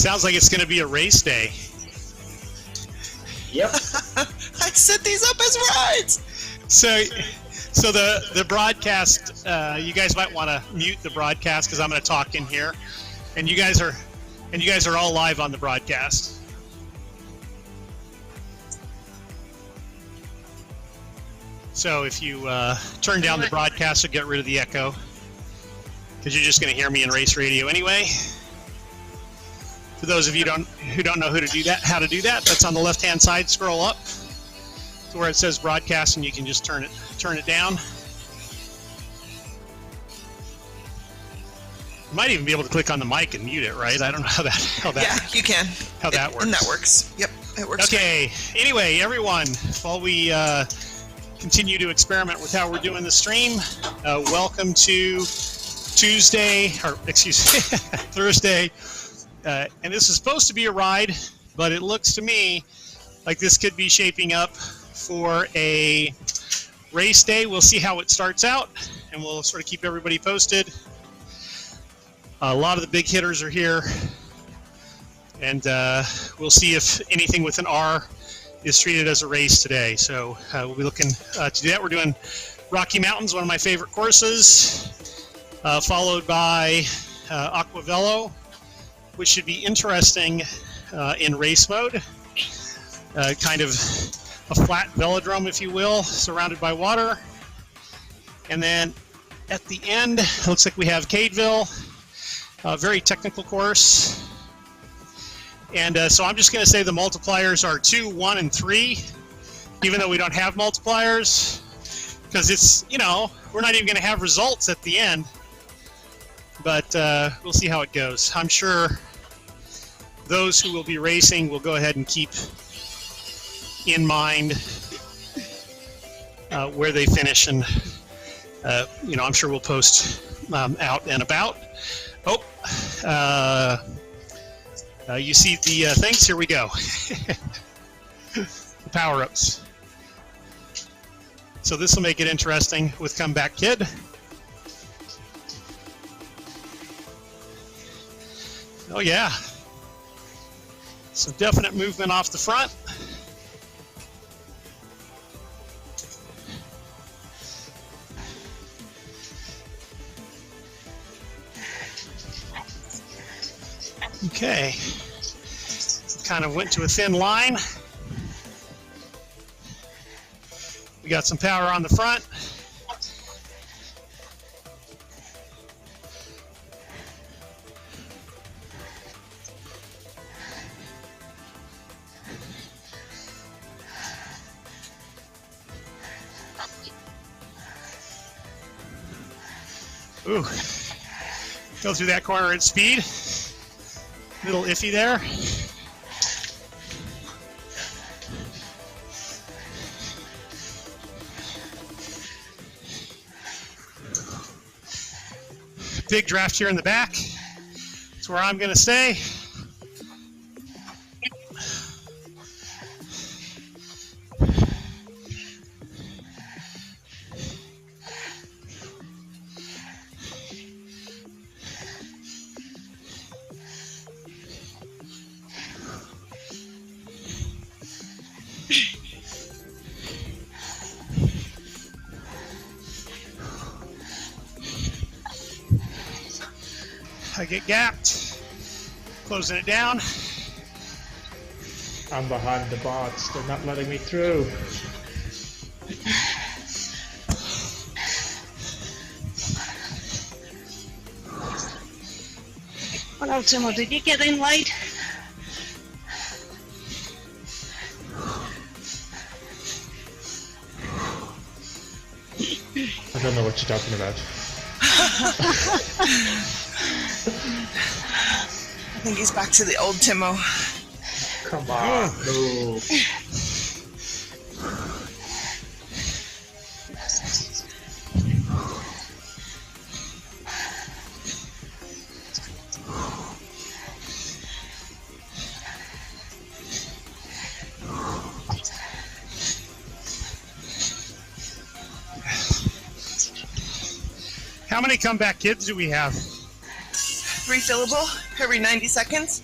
Sounds like it's going to be a race day. Yep. I set these up as rides. So the broadcast, you guys might want to mute the broadcast because I'm going to talk in here, and you guys are all live on the broadcast. So if you turn down the broadcast, you'll get rid of the echo, because you're just going to hear me in race radio anyway. For those of you who don't know how to do that, that's on the left-hand side. Scroll up to where it says broadcast, and you can just turn it down. You might even be able to click on the mic and mute it, right? I don't know how that. Yeah, you can. How that works. And that works. Yep, it works. Okay. Anyway, everyone, while we continue to experiment with how we're doing the stream, welcome to Thursday. And this is supposed to be a ride, but it looks to me like this could be shaping up for a race day. We'll see how it starts out, and we'll sort of keep everybody posted. A lot of the big hitters are here, and we'll see if anything with an R is treated as a race today. So we'll be looking to do that. We're doing Rocky Mountains, one of my favorite courses, followed by Aquavello, which should be interesting in race mode. Kind of a flat velodrome, if you will, surrounded by water. And then at the end, it looks like we have Cadeville, a very technical course. And so I'm just going to say the multipliers are 2, 1, and 3, even though we don't have multipliers, because it's, we're not even going to have results at the end. But we'll see how it goes. I'm sure those who will be racing will go ahead and keep in mind where they finish, and I'm sure we'll post out and about. You see the things? Here we go. The power-ups. So this will make it interesting with Comeback Kid. Oh yeah, some definite movement off the front. Okay, kind of went to a thin line. We got some power on the front. Ooh, go through that corner at speed. Little iffy there. Big draft here in the back. That's where I'm going to stay. I get gapped, closing it down. I'm behind the bots. They're not letting me through. Hello, Timo. Did you get in late? I don't know what you're talking about. I think he's back to the old Timo. Come on. No. How many comeback kids do we have? Refillable every 90 seconds.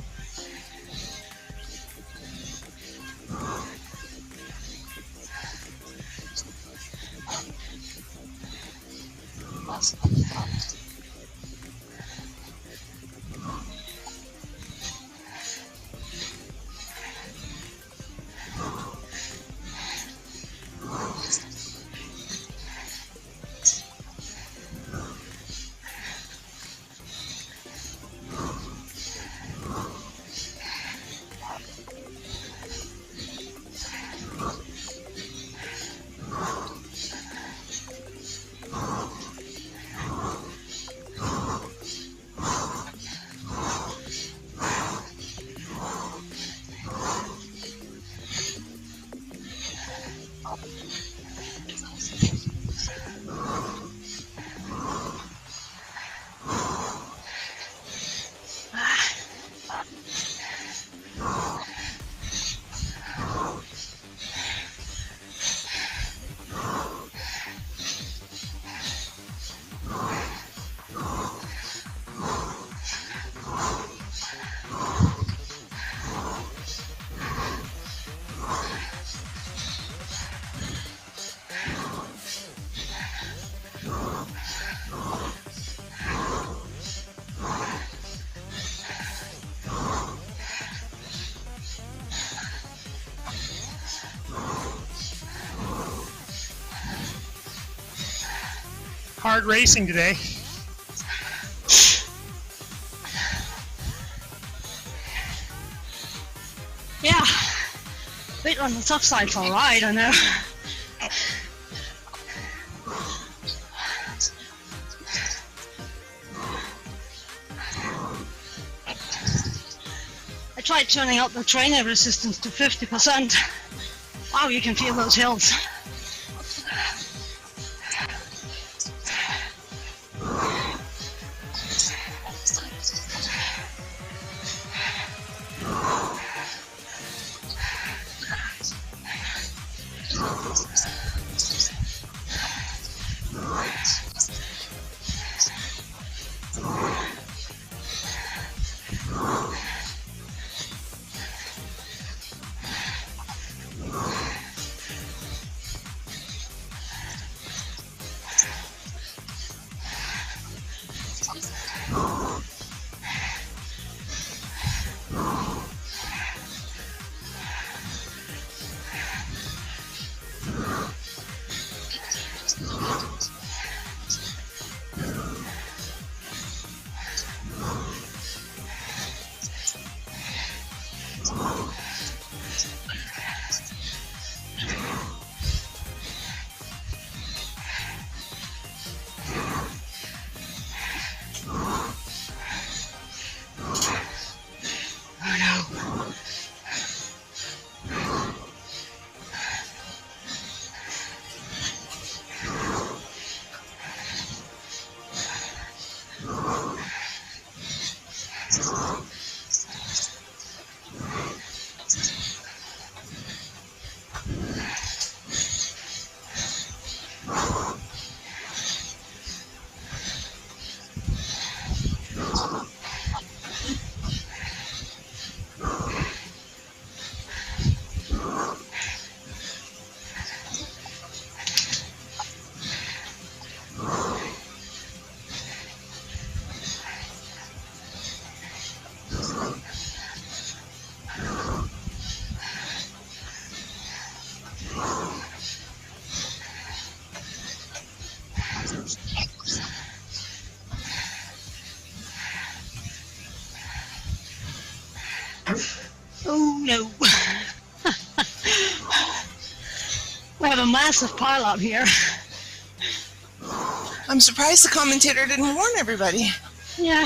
Hard racing today. Yeah. Bit on the tough side for a ride, I know. I tried turning up the trainer resistance to 50%. Wow, you can feel those hills. Oh no. We have a massive pile up here. I'm surprised the commentator didn't warn everybody. Yeah.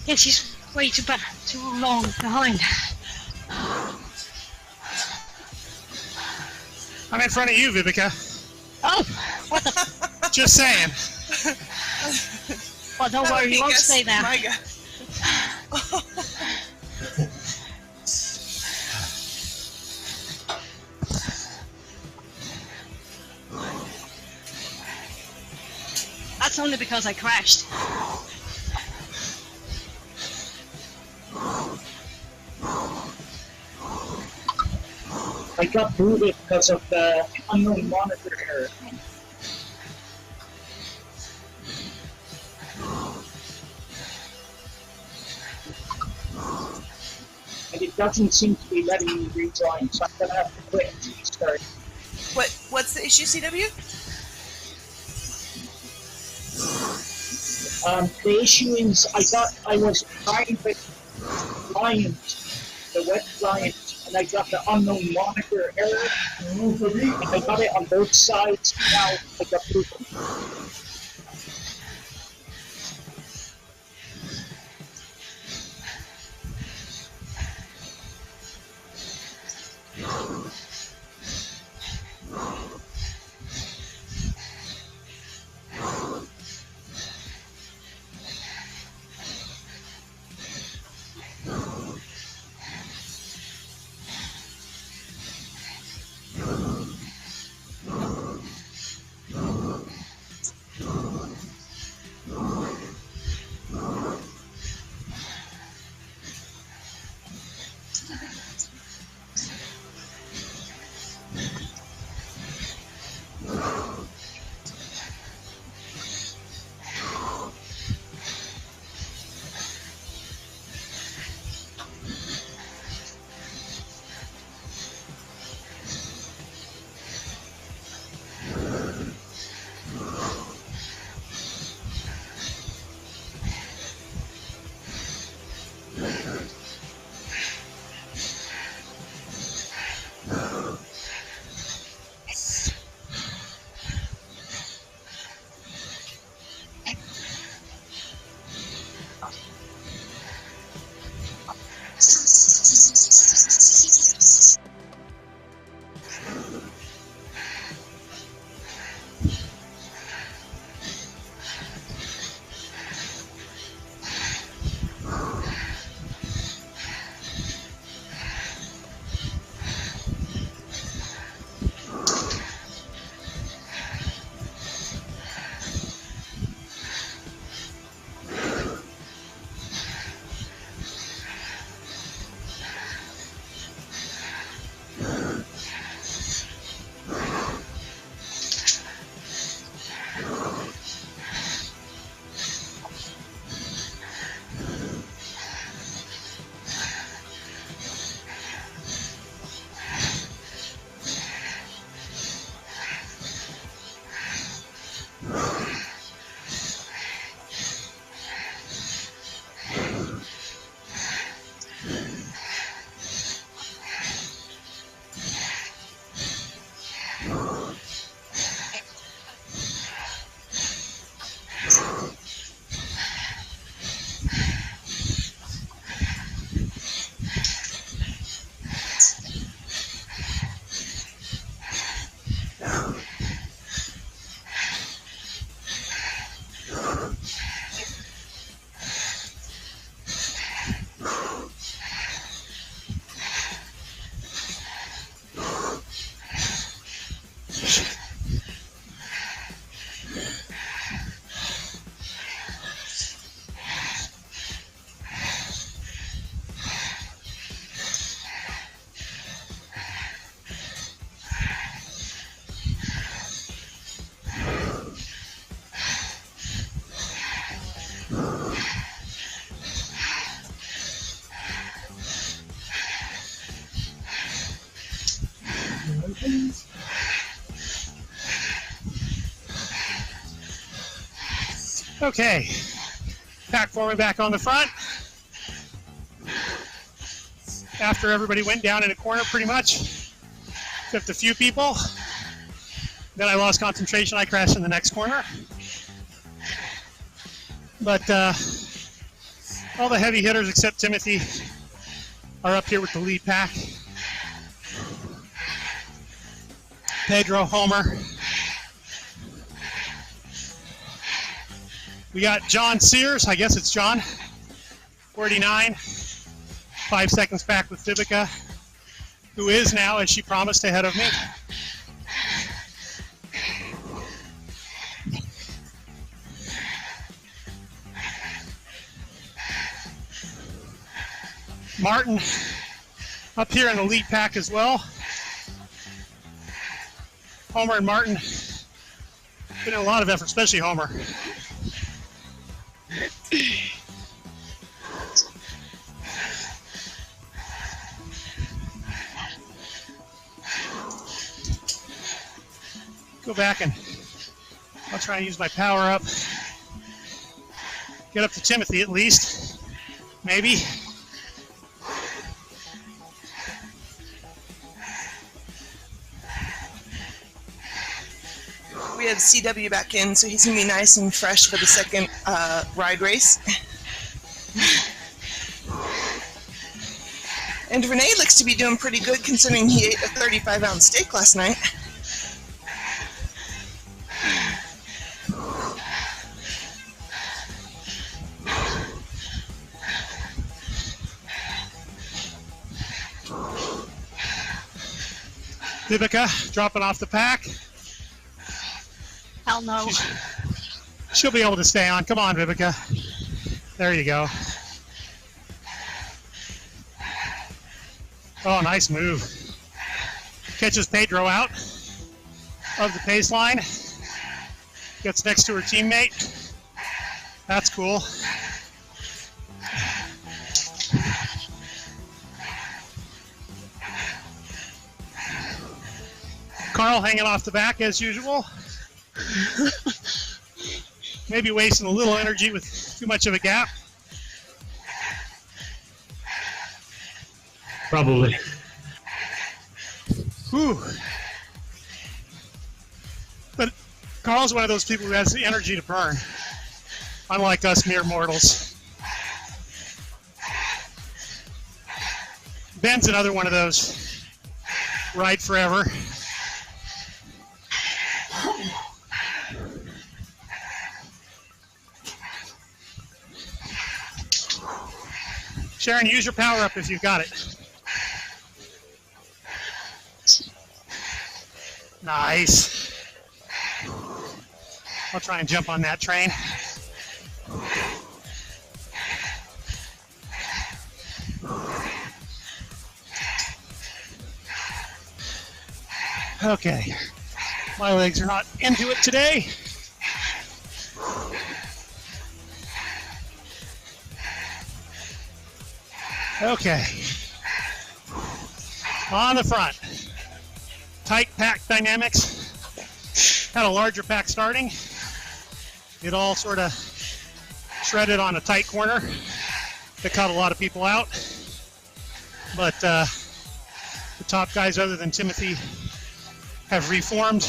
Guess he's way too long behind. I'm in front of you, Vivica. Oh, what the? Just saying. Well, don't worry, you won't stay there. My God. That's only because I crashed. I got booted because of the unknown monitor error. it doesn't seem to be letting me rejoin, so I'm gonna have to quit and restart. What's the issue, CW? The issue is I was trying the client, the web client, and I got the unknown moniker error. And I got it on both sides. Now I got proof. Okay, pack forming back on the front. After everybody went down in a corner pretty much, except a few people. Then I lost concentration, I crashed in the next corner. But all the heavy hitters except Timothy are up here with the lead pack. Pedro, Homer. We got John Sears, I guess it's John, 49, 5 seconds back with Vivica, who is now, as she promised, ahead of me. Martin up here in the lead pack as well. Homer and Martin put in a lot of effort, especially Homer. go back and I'll try and use my power up. Get up to Timothy at least. Maybe. We have CW back in, so he's going to be nice and fresh for the second ride race. And Renee looks to be doing pretty good considering he ate a 35-ounce steak last night. Vivica dropping off the pack. Hell no. She'll be able to stay on. Come on, Vivica. There you go. Oh, nice move. Catches Pedro out of the pace line. Gets next to her teammate. That's cool. Carl hanging off the back as usual. Maybe wasting a little energy with too much of a gap. Probably. Whew. But Carl's one of those people who has the energy to burn, unlike us mere mortals. Ben's another one of those. Ride forever. Sharon, use your power up if you've got it. Nice. I'll try and jump on that train. Okay. My legs are not into it today. Okay. On the front. Tight pack dynamics. Had a larger pack starting. It all sort of shredded on a tight corner. That caught a lot of people out. But the top guys other than Timothy have reformed.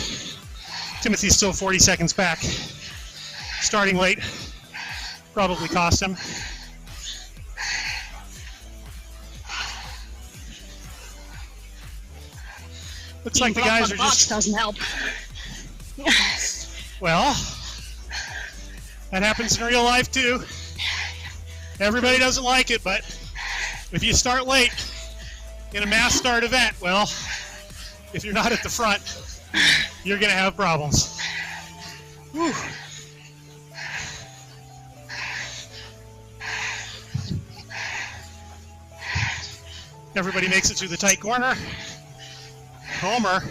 Timothy's still 40 seconds back. Starting late probably cost him. Looks like the guys are just... doesn't help. Well, that happens in real life too. Everybody doesn't like it, but if you start late in a mass start event, well, if you're not at the front, you're going to have problems. Whew. Everybody makes it through the tight corner. Homer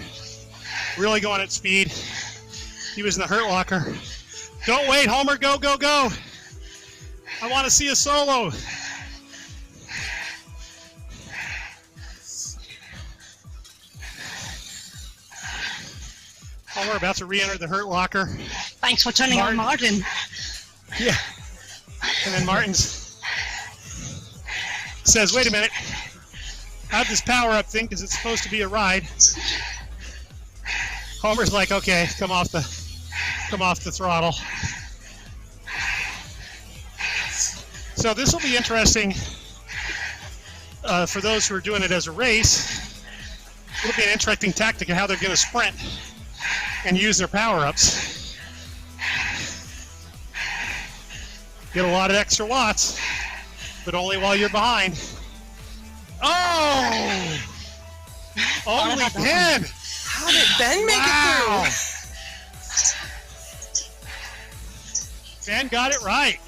really going at speed. He was in the hurt locker. Don't wait, Homer, go, go, go. I want to see a solo. Homer about to re-enter the hurt locker. Thanks for turning on Martin. Yeah. And then Martin says, wait a minute. I have this power-up thing because it's supposed to be a ride. Homer's like, okay, come off the throttle. So this will be interesting for those who are doing it as a race. It'll be an interesting tactic of how they're going to sprint and use their power-ups. Get a lot of extra watts, but only while you're behind. Oh! Only Ben! How did Ben make it through? Ben got it right.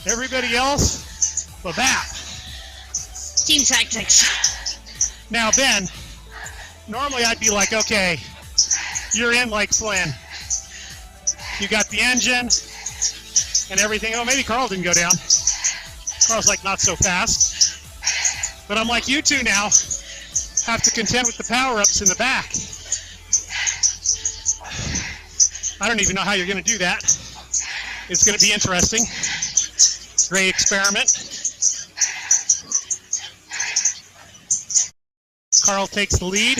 Everybody else, babap. Team tactics. Now, Ben, normally I'd be like, okay, you're in like Flynn. You got the engine and everything. Oh, maybe Carl didn't go down. Carl's like, not so fast. But I'm like, you two now have to contend with the power-ups in the back. I don't even know how you're going to do that. It's going to be interesting. Great experiment. Carl takes the lead.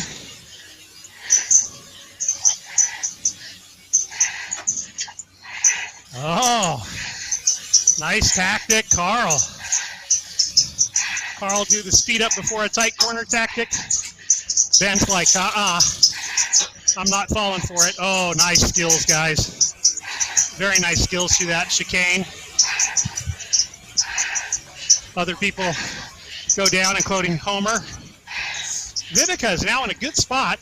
Oh, nice tactic, Carl. Carl do the speed up before a tight corner tactic. Ben's like, I'm not falling for it. Oh, nice skills, guys. Very nice skills through that chicane. Other people go down, including Homer. Vivica is now in a good spot.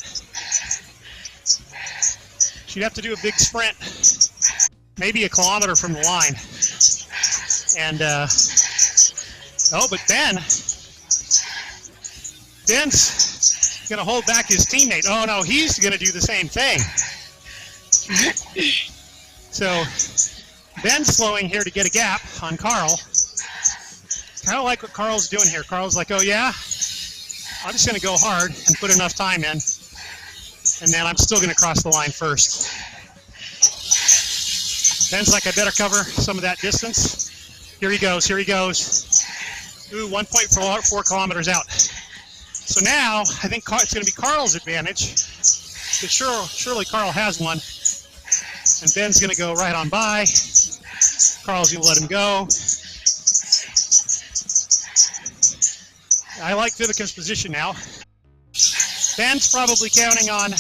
She'd have to do a big sprint, maybe a kilometer from the line. And, but Ben's going to hold back his teammate. Oh, no, he's going to do the same thing. So Ben's slowing here to get a gap on Carl. Kind of like what Carl's doing here. Carl's like, oh, yeah? I'm just going to go hard and put enough time in, and then I'm still going to cross the line first. Ben's like, I better cover some of that distance. Here he goes, here he goes. Ooh, 1.4 kilometers out. So now, I think it's going to be Carl's advantage, because surely Carl has one, and Ben's going to go right on by. Carl's going to let him go. I like Vivica's position now. Ben's probably counting on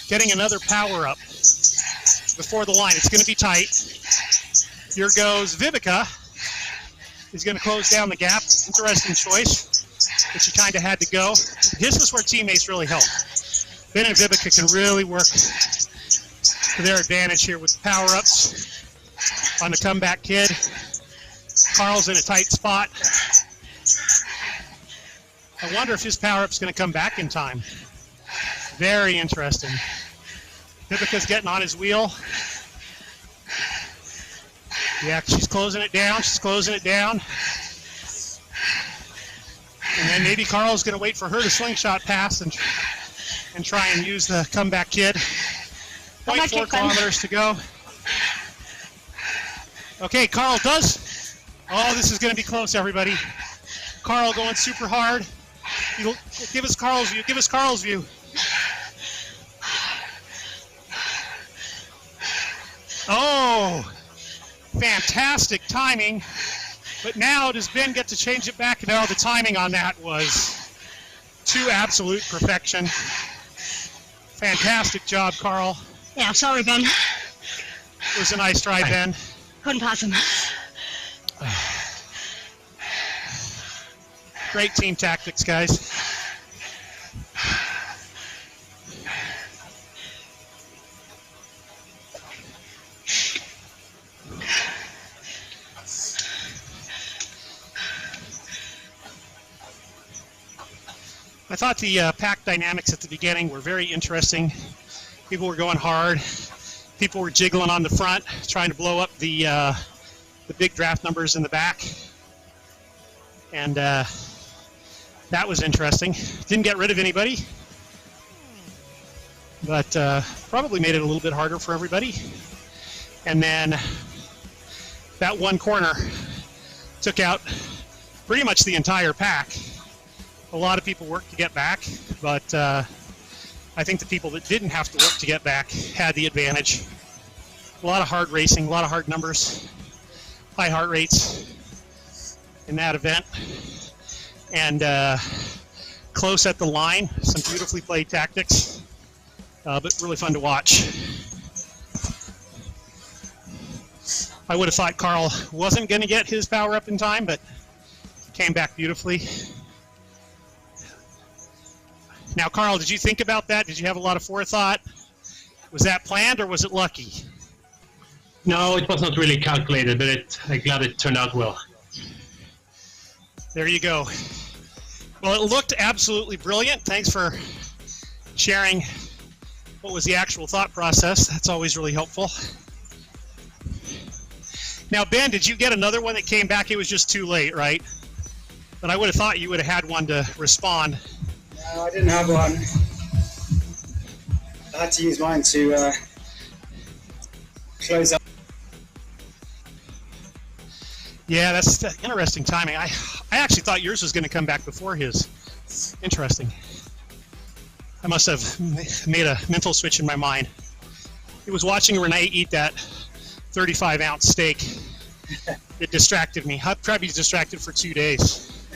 getting another power up before the line. It's going to be tight. Here goes Vivica. He's going to close down the gap. Interesting choice, but she kind of had to go. This is where teammates really help. Ben and Vivica can really work to their advantage here with power-ups on the comeback kid. Carl's in a tight spot. I wonder if his power-up's going to come back in time. Very interesting. Vivica's getting on his wheel. Yeah, she's closing it down. She's closing it down. And then maybe Carl's going to wait for her to slingshot pass and try and use the comeback kid. 0.4 kilometers to go. Okay, Carl does. Oh, this is going to be close, everybody. Carl going super hard. Give us Carl's view. Give us Carl's view. Oh, fantastic timing. But now does Ben get to change it back? No, the timing on that was to absolute perfection. Fantastic job, Carl. Yeah, sorry, Ben. It was a nice try, Ben. Couldn't pass him. Great team tactics, guys. I thought the pack dynamics at the beginning were very interesting. People were going hard. People were jiggling on the front, trying to blow up the big draft numbers in the back. And that was interesting. Didn't get rid of anybody, but probably made it a little bit harder for everybody. And then that one corner took out pretty much the entire pack. A lot of people worked to get back, but I think the people that didn't have to work to get back had the advantage. A lot of hard racing, a lot of hard numbers, high heart rates in that event. And close at the line, some beautifully played tactics, but really fun to watch. I would have thought Carl wasn't going to get his power up in time, but came back beautifully. Now, Carl, did you think about that? Did you have a lot of forethought? Was that planned or was it lucky? No, it was not really calculated, but I'm glad it turned out well. There you go. Well, it looked absolutely brilliant. Thanks for sharing what was the actual thought process. That's always really helpful. Now, Ben, did you get another one that came back? It was just too late, right? But I would have thought you would have had one to respond. No, I didn't have one. I had to use mine to close up. Yeah, that's interesting timing. I actually thought yours was going to come back before his. Interesting. I must have made a mental switch in my mind. It was watching Renee eat that 35-ounce steak. It distracted me. I've probably been distracted for 2 days.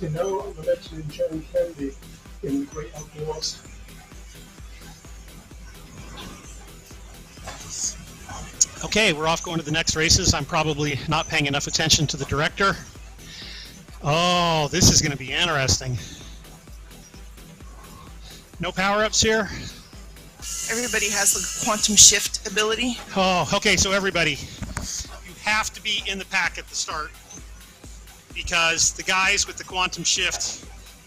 You know, I'm eventually enjoying candy in the great outdoors. Okay, we're off going to the next races. I'm probably not paying enough attention to the director. Oh, this is going to be interesting. No power-ups here? Everybody has the quantum shift ability. Oh, okay, so everybody, you have to be in the pack at the start because the guys with the quantum shift,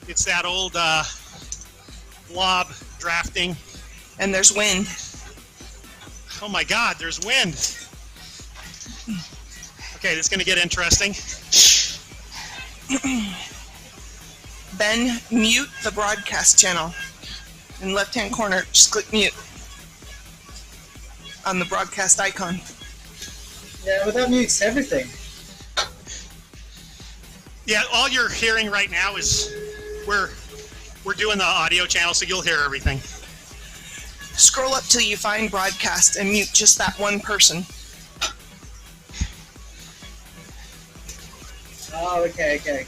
it's that old blob drafting. And there's wind. Oh my God, there's wind. Okay, this is going to get interesting. Ben, mute the broadcast channel. In the left-hand corner, just click mute on the broadcast icon. Yeah, but that mutes everything. Yeah, all you're hearing right now is we're doing the audio channel, so you'll hear everything. Scroll up till you find broadcast and mute just that one person. Oh, okay.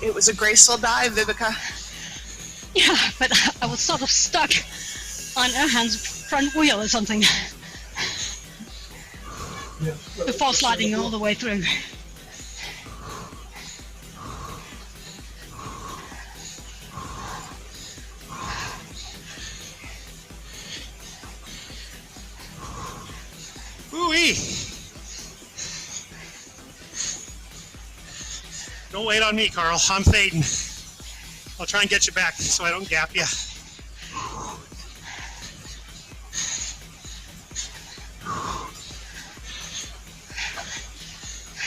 It was a graceful dive, Vivica. Yeah, but I was sort of stuck on Erhan's front wheel or something Yeah, before sliding all the way through. Ooh-wee. Don't wait on me, Carl. I'm fading. I'll try and get you back so I don't gap you.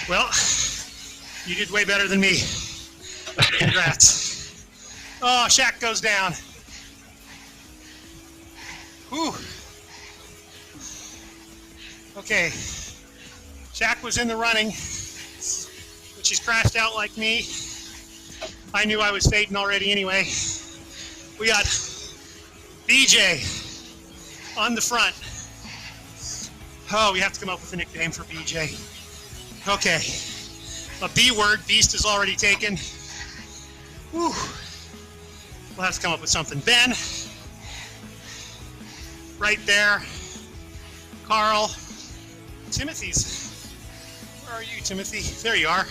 Well, you did way better than me. Congrats. Oh, Shaq goes down. Whew. Okay. Shaq was in the running, but she's crashed out like me. I knew I was fading already anyway. We got BJ on the front. Oh, we have to come up with a nickname for BJ. Okay. A B word, beast, is already taken. Whew. We'll have to come up with something. Ben, right there. Carl, Timothy's. Where are you, Timothy? There you are.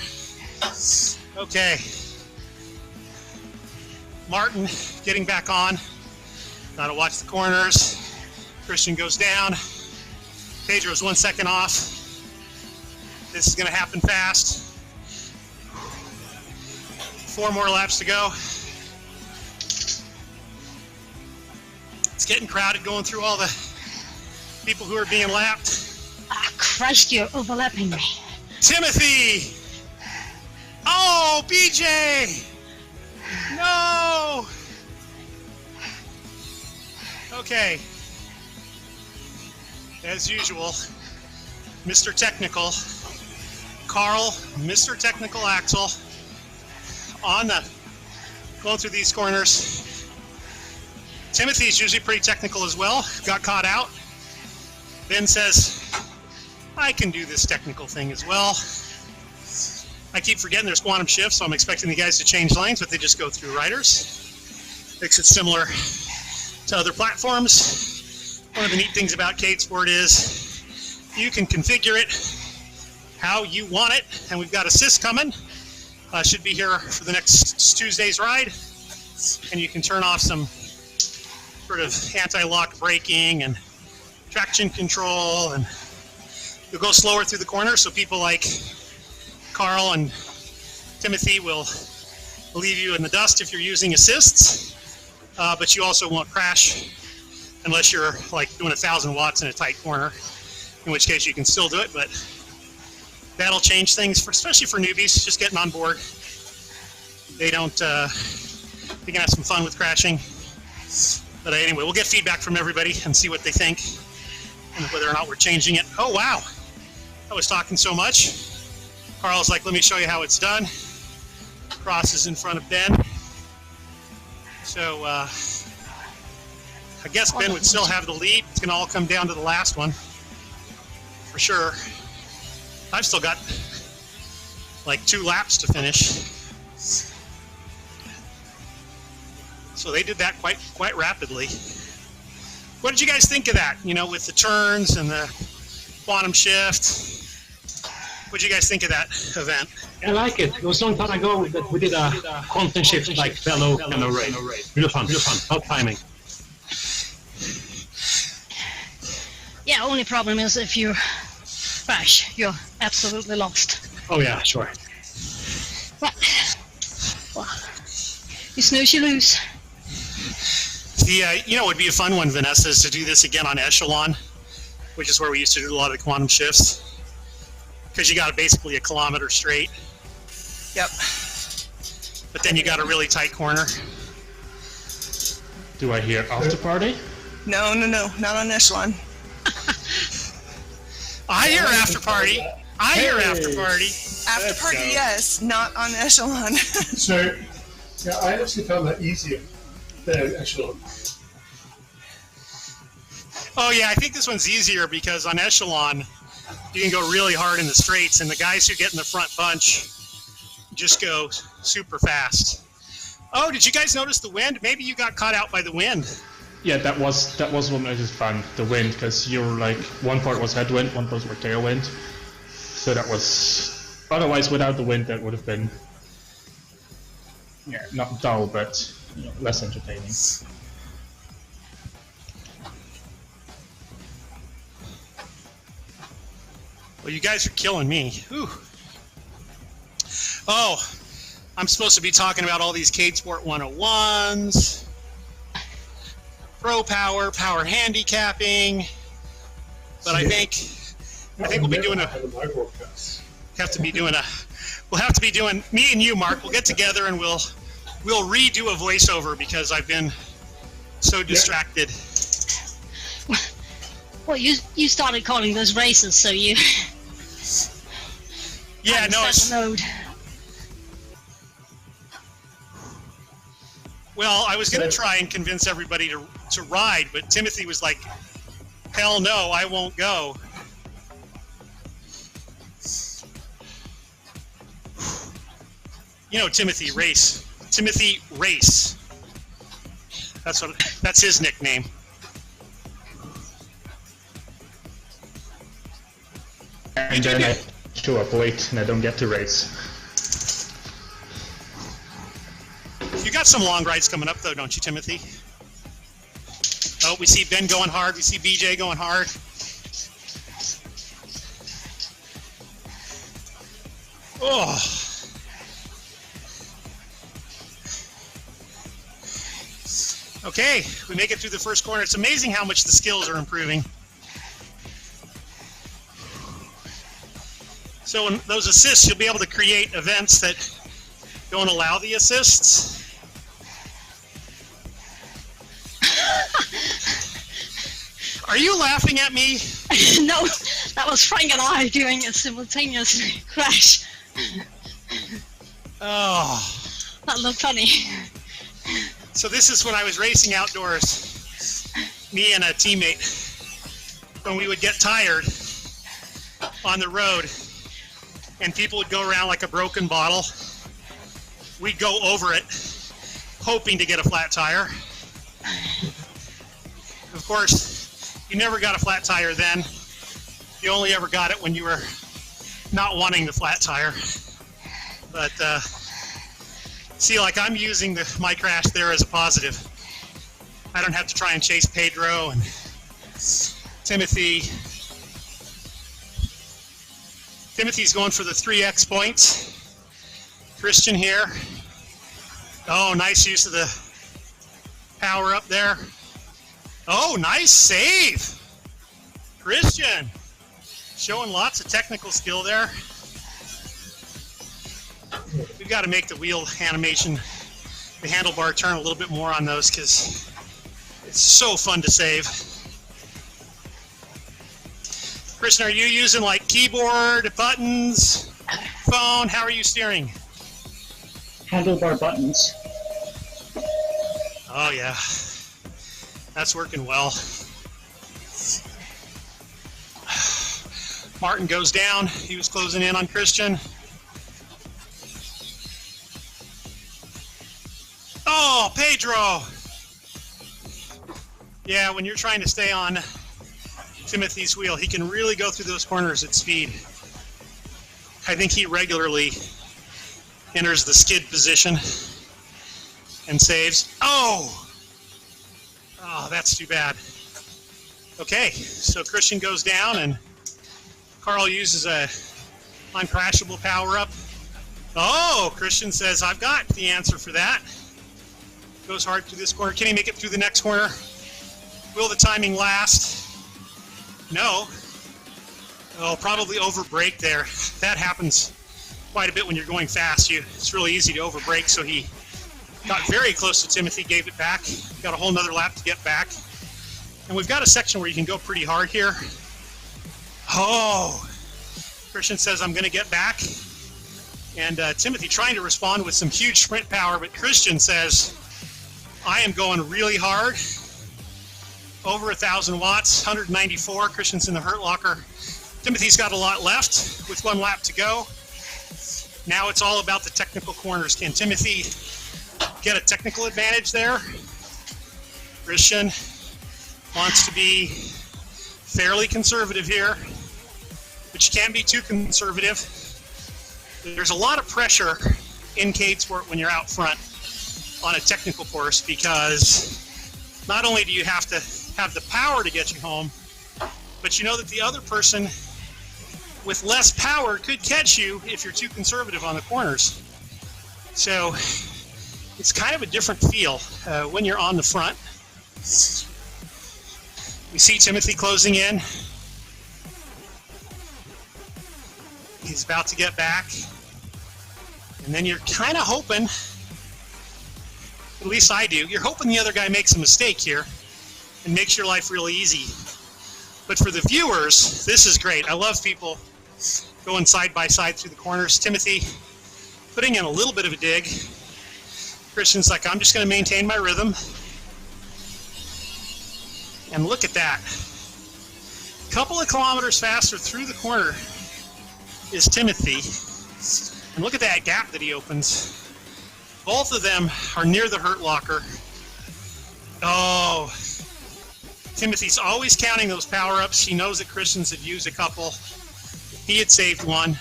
Okay. Martin getting back on. Gotta watch the corners. Christian goes down. Pedro's 1 second off. This is gonna happen fast. 4 more laps to go. It's getting crowded going through all the people who are being lapped. Ah, Christ, you're overlapping me. Timothy! Oh, BJ! No! Okay. As usual, Mr. Technical, Carl, Mr. Technical Axel, on the going through these corners. Timothy's usually pretty technical as well. Got caught out. Ben says, I can do this technical thing as well. I keep forgetting there's quantum shift, so I'm expecting the guys to change lanes, but they just go through riders. Makes it similar to other platforms. One of the neat things about CadeSport is you can configure it how you want it, and we've got assists coming. Should be here for the next Tuesday's ride, and you can turn off some sort of anti-lock braking and traction control, and you'll go slower through the corner, so people like Carl and Timothy will leave you in the dust if you're using assists, but you also won't crash unless you're like doing 1,000 watts in a tight corner, in which case you can still do it, but that'll change things, especially for newbies just getting on board. They don't, they can have some fun with crashing. But anyway, we'll get feedback from everybody and see what they think and whether or not we're changing it. Oh, wow. I was talking so much. Carl's like, let me show you how it's done. Crosses in front of Ben. So I guess Ben would still have the lead. It's going to all come down to the last one for sure. I've still got like 2 laps to finish. So they did that quite rapidly. What did you guys think of that? You know, with the turns and the quantum shift. What did you guys think of that event? I like it. It was a long time ago that we did a quantum shift like fellow and a race. Really fun. Hot timing. Yeah, only problem is if you crash, you're absolutely lost. Oh yeah, sure. But, well, you snooze, you lose. You know, it would be a fun one, Vanessa, is to do this again on Echelon, which is where we used to do a lot of the quantum shifts. Because you got basically a kilometer straight. Yep. But then you got a really tight corner. Do I hear after party? No, not on Echelon. I hear after party. I hear after party. After party, yes, not on Echelon. So, yeah, I actually found that easier than Echelon. Oh yeah, I think this one's easier because on Echelon, you can go really hard in the straights, and the guys who get in the front bunch just go super fast. Oh, did you guys notice the wind? Maybe you got caught out by the wind. Yeah, that was what made it fun. The wind, because you're like one part was headwind, one part was tailwind. So that was otherwise without the wind that would have been not dull, but less entertaining. Well, you guys are killing me. Whew. Oh, I'm supposed to be talking about all these Cade Sport 101s, Pro Power, Power Handicapping, but I think we'll be doing we'll have to be doing, me and you, Mark, we'll get together and we'll redo a voiceover because I've been so distracted. Well, you started calling those races, so you... Yeah, no, it's... Mode. Well, I was going to try and convince everybody to ride, but Timothy was like, hell no, I won't go. You know, Timothy Race. Timothy Race. That's his nickname. And then I show up late and I don't get to race. You got some long rides coming up, though, don't you, Timothy? Oh, we see Ben going hard. We see BJ going hard. Oh. Okay, we make it through the first corner. It's amazing how much the skills are improving. So in those assists, you'll be able to create events that don't allow the assists. Are you laughing at me? No, that was Frank and I doing a simultaneous crash. Oh. That looked funny. So this is when I was racing outdoors, me and a teammate, when we would get tired on the road and people would go around like a broken bottle, we'd go over it hoping to get a flat tire. Of course, you never got a flat tire then. You only ever got it when you were not wanting the flat tire. But see, like I'm using my crash there as a positive. I don't have to try and chase Pedro and Timothy. Timothy's going for the 3x points. Christian here. Oh, nice use of the power up there. Oh, nice save. Christian showing lots of technical skill there. We've got to make the wheel animation, the handlebar turn a little bit more on those because it's so fun to save. Christian, are you using like keyboard, buttons, phone? How are you steering? Handlebar buttons. Oh yeah, that's working well. Martin goes down. He was closing in on Christian. Oh, Pedro! Yeah, when you're trying to stay on Timothy's wheel, he can really go through those corners at speed. I think he regularly enters the skid position and saves. Oh! Oh, that's too bad. Okay, so Christian goes down and Carl uses a uncrashable power-up. Oh, Christian says, I've got the answer for that. Goes hard through this corner. Can he make it through the next corner? Will the timing last? No. Oh, probably overbrake there. That happens quite a bit when you're going fast. It's really easy to overbrake, so he got very close to Timothy, gave it back. Got a whole nother lap to get back. And we've got a section where you can go pretty hard here. Oh, Christian says, I'm going to get back. And Timothy trying to respond with some huge sprint power, but Christian says, I am going really hard. Over 1,000 watts, 194. Christian's in the hurt locker. Timothy's got a lot left with 1 lap to go. Now it's all about the technical corners. Can Timothy get a technical advantage there? Christian wants to be fairly conservative here, but you can't be too conservative. There's a lot of pressure in Cade Sport when you're out front on a technical course, because not only do you have to have the power to get you home, but you know that the other person with less power could catch you if you're too conservative on the corners. So it's kind of a different feel when you're on the front. We see Timothy closing in. He's about to get back. And then you're kind of hoping, at least I do, you're hoping the other guy makes a mistake here and makes your life really easy. But for the viewers, this is great. I love people going side by side through the corners. Timothy putting in a little bit of a dig. Christian's like, I'm just going to maintain my rhythm. And look at that. A couple of kilometers faster through the corner is Timothy. And look at that gap that he opens. Both of them are near the hurt locker. Oh, Timothy's always counting those power-ups. He knows that Christians had used a couple. He had saved one.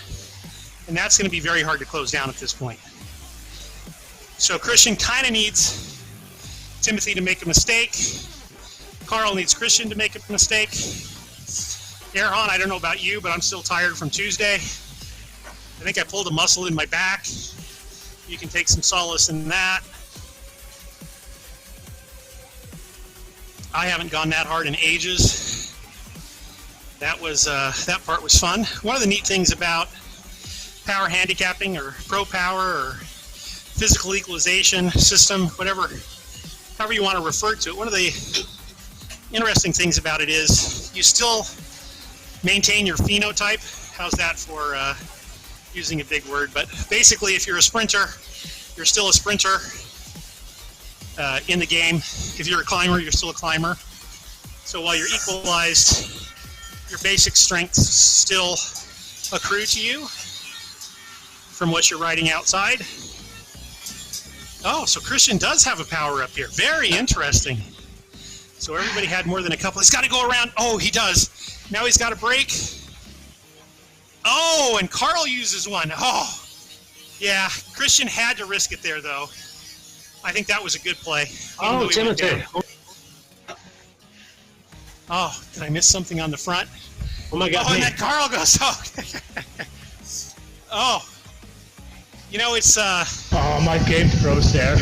And that's going to be very hard to close down at this point. So Christian kind of needs Timothy to make a mistake. Carl needs Christian to make a mistake. Erhan, I don't know about you, but I'm still tired from Tuesday. I think I pulled a muscle in my back. You can take some solace in that. I haven't gone that hard in ages. That part was fun. One of the neat things about power handicapping or pro power or physical equalization system, however you want to refer to it, one of the interesting things about it is you still maintain your phenotype. How's that for using a big word? But basically, if you're a sprinter, you're still a sprinter in the game. If you're a climber, you're still a climber. So while you're equalized, your basic strengths still accrue to you from what you're riding outside. Oh, so Christian does have a power up here. Very interesting. So everybody had more than a couple. He's got to go around. Oh, he does. Now he's got a break. Oh, and Carl uses one. Oh, yeah. Christian had to risk it there, though. I think that was a good play. Oh, Timothy. Oh, did I miss something on the front? Oh, my God. Oh, and then Carl goes, oh. Oh. You know, it's... Oh, my game froze there.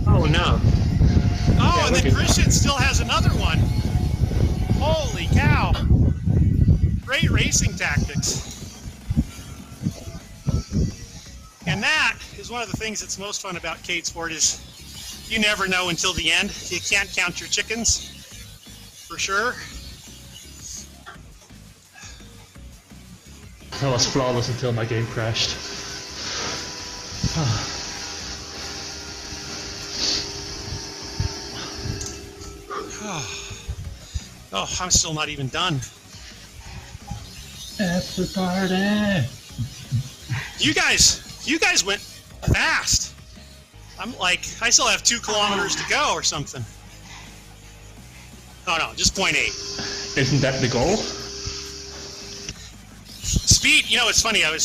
Oh, no. Oh, racing tactics. And that is one of the things that's most fun about Cade Sport is you never know until the end. You can't count your chickens, for sure. I was flawless until my game crashed. Oh, I'm still not even done. After party. You guys went fast. I'm like, I still have 2 kilometers to go or something. Oh no, just 0.8. Isn't that the goal? Speed, you know, it's funny, I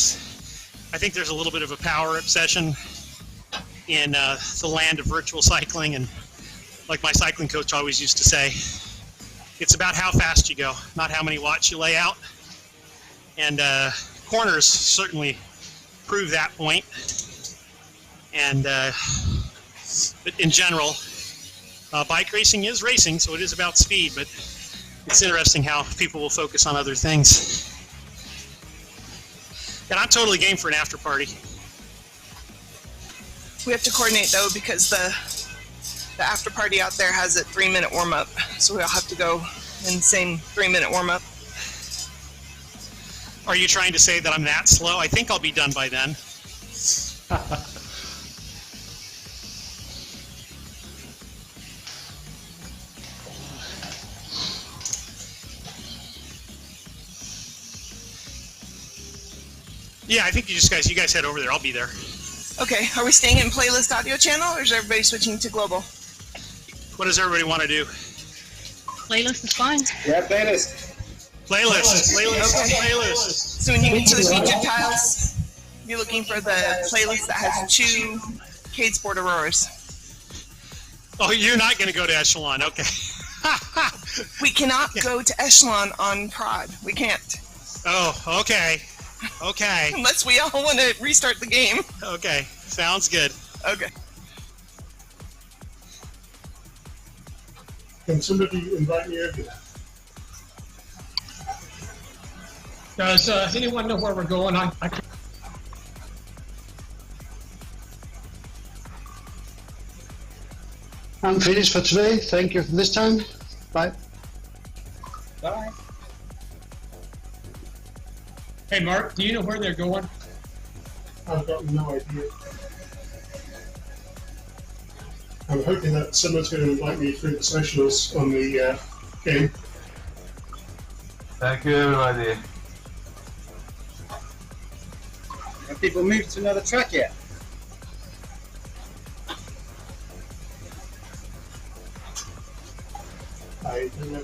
think there's a little bit of a power obsession in the land of virtual cycling, and like my cycling coach always used to say, it's about how fast you go, not how many watts you lay out. And corners certainly prove that point. And but in general, bike racing is racing, so it is about speed, but it's interesting how people will focus on other things. And I'm totally game for an after party. We have to coordinate though because the after party out there has a 3-minute warm up, so we all have to go in the same 3-minute warm up. Are you trying to say that I'm that slow? I think I'll be done by then. Yeah, I think you guys head over there. I'll be there. Okay, are we staying in playlist audio channel or is everybody switching to global? What does everybody want to do? Playlist is fine. Yeah, playlist. Playlist. So when you get to the featured tiles, you're looking for the playlist that has 2 Cade Sport Auroras. Oh, you're not going to go to Echelon. Okay. We cannot go to Echelon on prod. We can't. Oh, okay. Okay. Unless we all want to restart the game. Okay. Sounds good. Okay. Can somebody invite me over? Does anyone know where we're going? I can't. I'm finished for today. Thank you for this time. Bye. Bye. Hey, Mark, do you know where they're going? I've got no idea. I'm hoping that someone's going to invite me through the socials on the game. Thank you, everybody. Have people moved to another track yet? I don't know.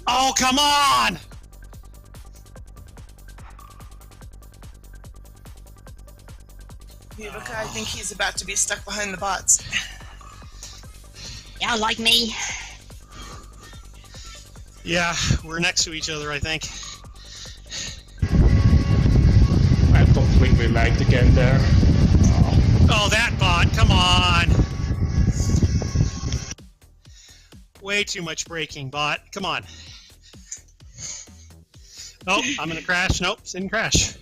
Oh, come on! Vivica, I think he's about to be stuck behind the bots. Yeah, like me. Yeah, we're next to each other, I think. I completely lagged again there. Oh, that bot, come on! Way too much braking, bot. Come on. Oh, I'm gonna crash. Nope, didn't crash.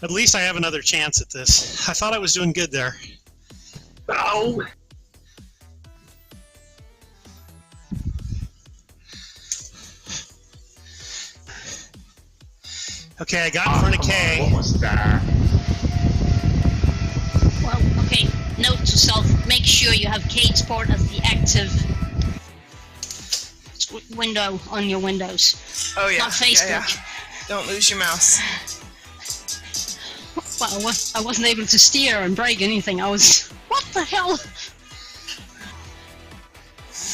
At least I have another chance at this. I thought I was doing good there. Oh! Okay, I got in front of Kay. What was that? Well, okay. Note to self: make sure you have Esports as the active window on your Windows. Oh yeah, Not Facebook. yeah. Don't lose your mouse. Well, I wasn't able to steer and brake anything. I was. What the hell?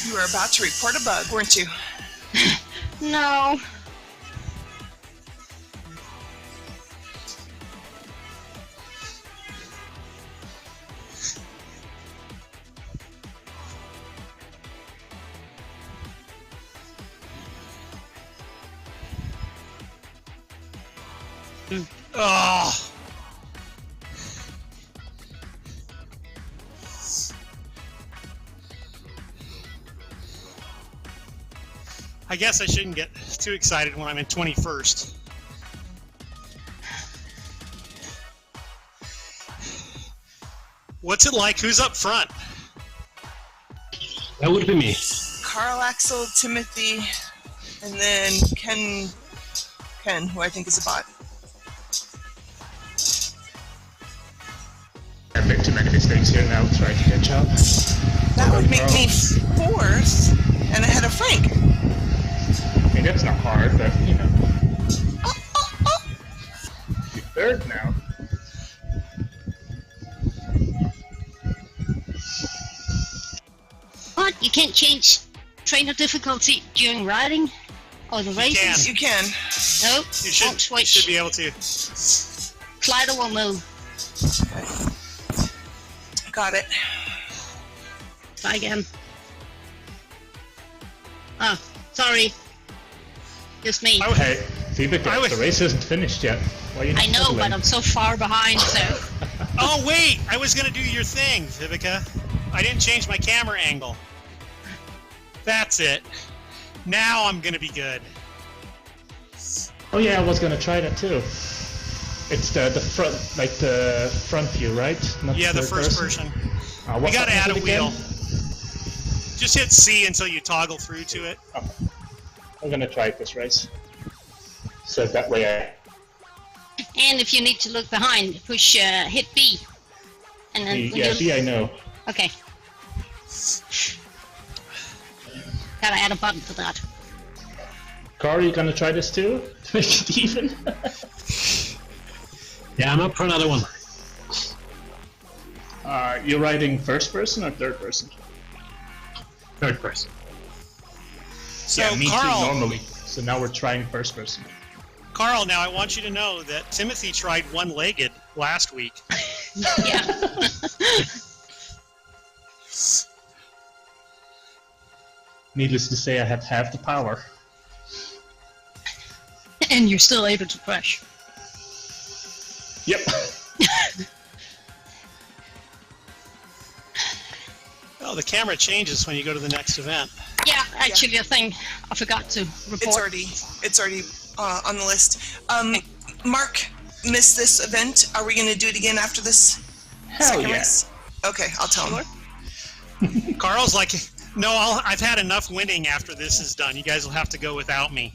You were about to report a bug, weren't you? No. Oh. I guess I shouldn't get too excited when I'm in 21st. What's it like? Who's up front? That would be me. Carl, Axel, Timothy, and then Ken, who I think is a bot. I made too many mistakes here now, trying to catch up. That would make me fourth and ahead of Frank. I mean, that's not hard, but, you know. You're third now. What? You can't change trainer difficulty during riding? Or the races? You can. Nope. You Won't switch. should be able to. Slider will move. Got it. Try again. Oh, sorry. Just me. I would- Hey, Vivica, I would- the race isn't finished yet. Why are you not I know, settling? but I'm so far behind, so... Oh wait, I was gonna do your thing, Vivica. I didn't change my camera angle. That's it. Now I'm gonna be good. Oh yeah, I was gonna try that too. It's the front, like the front view, right? Not Yeah, the third first person. What We gotta button is add it a again? wheel. Just hit C until you toggle through to it. Oh, I'm gonna try it this race. So that way And if you need to look behind, push, hit B. And then... when yeah, you- B I know. Okay. Gotta add a button for that. Carl, you gonna try this too? To make it even? Yeah, I'm up for another one. You're riding first person or third person? Third person. So yeah, me Carl, too, normally. So now we're trying first person. Carl, now I want you to know that Timothy tried one-legged last week. Yeah. Needless to say, I had half the power. And you're still able to crash. Yep. Oh, the camera changes when you go to the next event. Yeah, actually, I think I forgot to report. It's already on the list. Mark missed this event. Are we going to do it again after this second yeah. race? Okay, I'll tell him. Carl's like, no, I've had enough winning after this is done. You guys will have to go without me.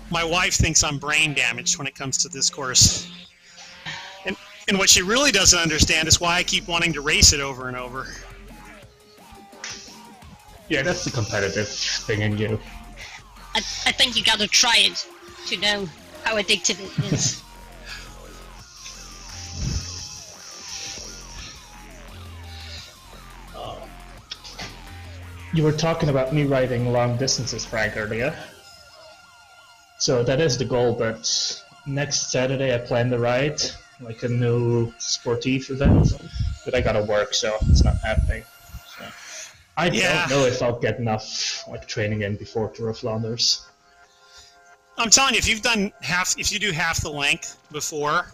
My wife thinks I'm brain damaged when it comes to this course. And what she really doesn't understand is why I keep wanting to race it over and over. Yeah, that's the competitive thing in you. I think you gotta try it to know how addictive it is. You were talking about me riding long distances, Frank, earlier. So that is the goal, but next Saturday I plan to ride like a new sportive event, but I gotta work, so it's not happening. So I don't know if I'll get enough like training in before Tour of Flanders. I'm telling you, if you do half the length before,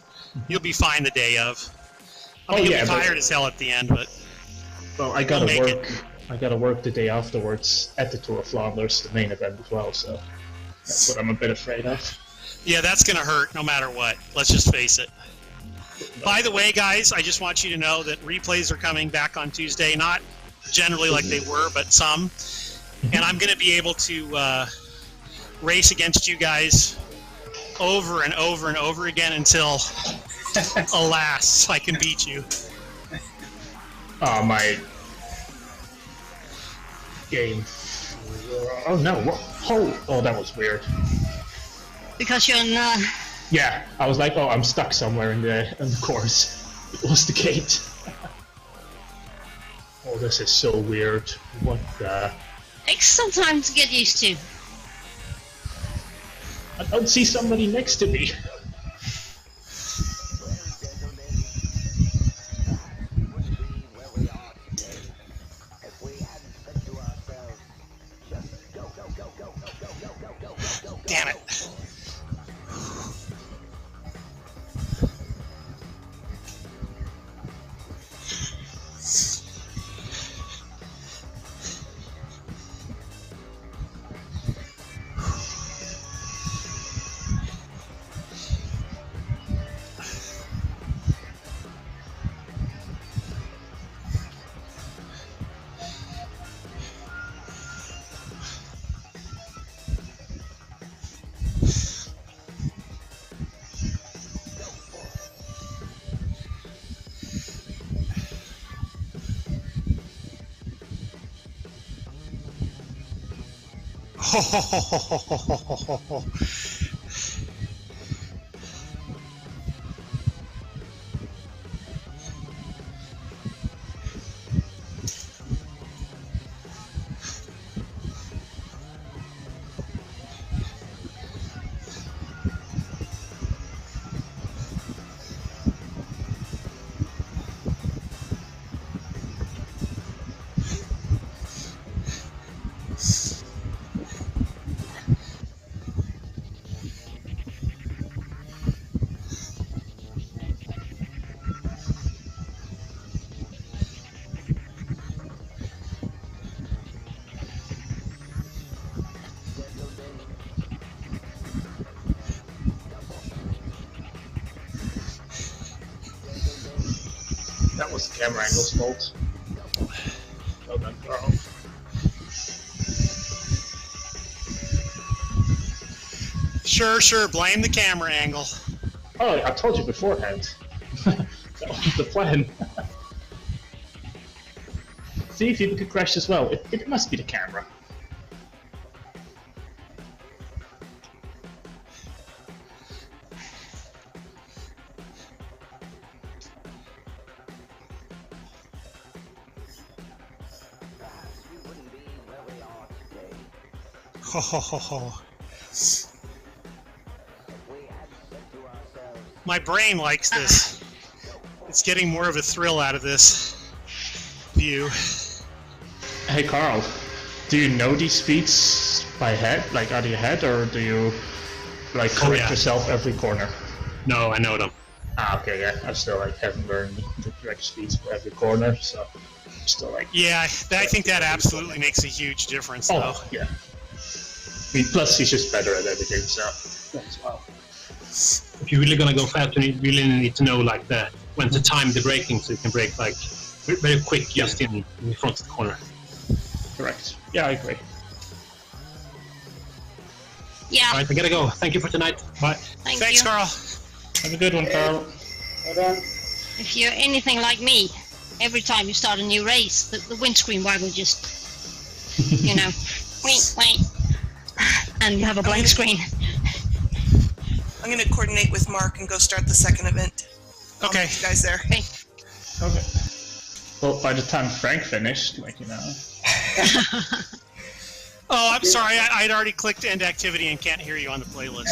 you'll be fine the day of. You'll be tired as hell at the end, but well, I gotta work. I gotta work the day afterwards at the Tour of Flanders, the main event as well. So that's what I'm a bit afraid of. Yeah, that's gonna hurt no matter what. Let's just face it. By the way, guys, I just want you to know that replays are coming back on Tuesday. Not generally like they were, but some. And I'm gonna be able to race against you guys over and over and over again until, alas, I can beat you. Oh, my game. Oh no! Oh, that was weird. Because you're in. Yeah, I was like, oh, I'm stuck somewhere in the course. It was the gate. Oh, this is so weird. What the? Takes some time to get used to. I don't see somebody next to me. Damn it. That was the camera angle's fault. Well done, Carl. Sure, blame the camera angle. Oh, I told you beforehand. That was the plan. See if you could crash as well. It must be the camera. Ho ho ho ho. My brain likes this. It's getting more of a thrill out of this view. Hey Carl, do you know these speeds by head, like out of your head, or do you like correct yourself every corner? No, I know them. Ah, okay, yeah. I still like haven't learned the correct speeds for every corner, so I'm still like. Yeah, I think that absolutely makes a huge difference, though. Oh, yeah. I mean, plus he's just better at everything, so that's well. If you're really gonna go fast, you really need to know like when to time the braking, so you can brake like very quick just in front of the corner. Correct. Yeah, I agree. Yeah. Alright, I gotta go. Thank you for tonight. Bye. Thanks, Carl. Have a good one, Carl. Well done. If you're anything like me, every time you start a new race, the windscreen wiper will just, you know, wait, and you have a blank screen. I'm going to coordinate with Mark and go start the second event. I'll Okay. meet you guys there. Okay. Okay. Well, by the time Frank finished, Oh, I'm sorry. I'd already clicked end activity and can't hear you on the playlist.